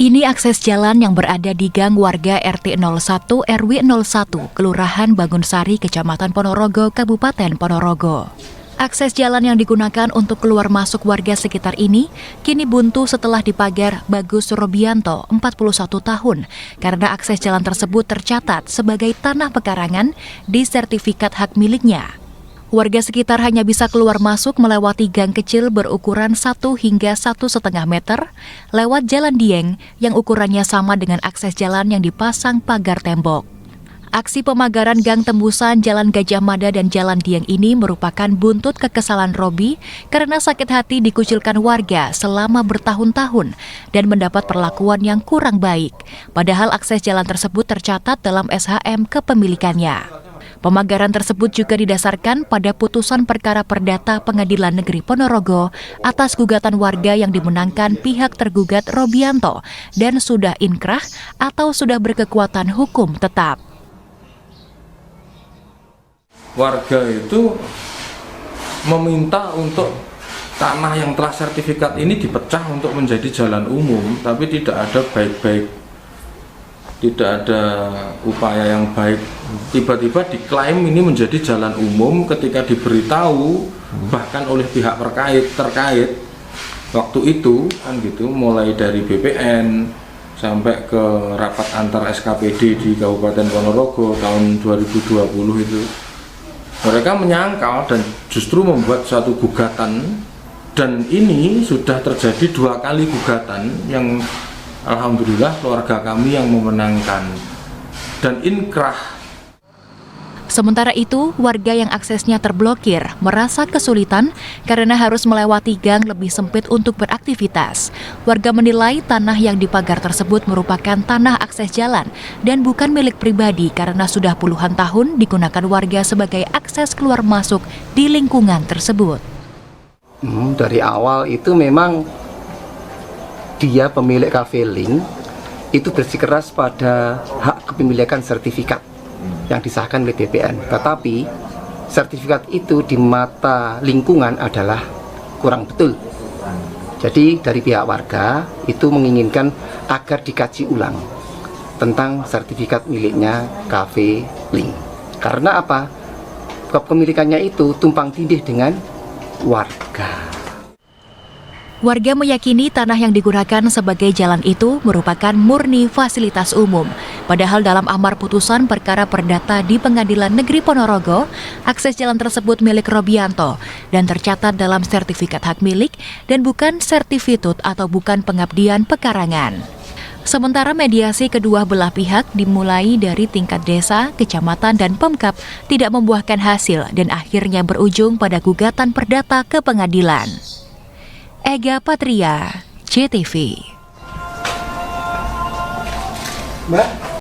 Ini akses jalan yang berada di gang warga RT 01 RW 01, Kelurahan Bangunsari, Kecamatan Ponorogo, Kabupaten Ponorogo. Akses jalan yang digunakan untuk keluar masuk warga sekitar ini kini buntu setelah dipagar Bagus Robianto, 41 tahun, karena akses jalan tersebut tercatat sebagai tanah pekarangan di sertifikat hak miliknya. Warga sekitar hanya bisa keluar masuk melewati gang kecil berukuran 1 hingga 1,5 meter lewat jalan dieng yang ukurannya sama dengan akses jalan yang dipasang pagar tembok. Aksi pemagaran gang tembusan Jalan Gajah Mada dan Jalan Dieng ini merupakan buntut kekesalan Robi karena sakit hati dikucilkan warga selama bertahun-tahun dan mendapat perlakuan yang kurang baik. Padahal akses jalan tersebut tercatat dalam SHM kepemilikannya. Pemagaran tersebut juga didasarkan pada putusan perkara perdata Pengadilan Negeri Ponorogo atas gugatan warga yang dimenangkan pihak tergugat Robianto dan sudah inkrah atau sudah berkekuatan hukum tetap. Warga itu meminta untuk tanah yang telah sertifikat ini dipecah untuk menjadi jalan umum, tapi tidak ada tidak ada upaya yang baik. Tiba-tiba diklaim ini menjadi jalan umum ketika diberitahu bahkan oleh pihak terkait waktu itu kan gitu, mulai dari BPN sampai ke rapat antar SKPD di Kabupaten Ponorogo tahun 2020 itu. Mereka menyangkal dan justru membuat suatu gugatan, dan ini sudah terjadi 2 kali gugatan yang alhamdulillah keluarga kami yang memenangkan dan inkrah. Sementara itu, warga yang aksesnya terblokir merasa kesulitan karena harus melewati gang lebih sempit untuk beraktivitas. Warga menilai tanah yang dipagar tersebut merupakan tanah akses jalan dan bukan milik pribadi karena sudah puluhan tahun digunakan warga sebagai akses keluar masuk di lingkungan tersebut. Dari awal itu memang dia pemilik Cafe Link itu bersikeras pada hak kepemilikan sertifikat yang disahkan oleh BPN. Tetapi sertifikat itu di mata lingkungan adalah kurang betul. Jadi dari pihak warga itu menginginkan agar dikaji ulang tentang sertifikat miliknya Cafe Link. Karena apa? Kepemilikannya itu tumpang tindih dengan warga. Warga meyakini tanah yang digunakan sebagai jalan itu merupakan murni fasilitas umum. Padahal dalam amar putusan perkara perdata di Pengadilan Negeri Ponorogo, akses jalan tersebut milik Robianto dan tercatat dalam sertifikat hak milik dan bukan sertifitut atau bukan pengabdian pekarangan. Sementara mediasi kedua belah pihak dimulai dari tingkat desa, kecamatan, dan Pemkab tidak membuahkan hasil dan akhirnya berujung pada gugatan perdata ke pengadilan. Ega Patria, JTV. Mbak.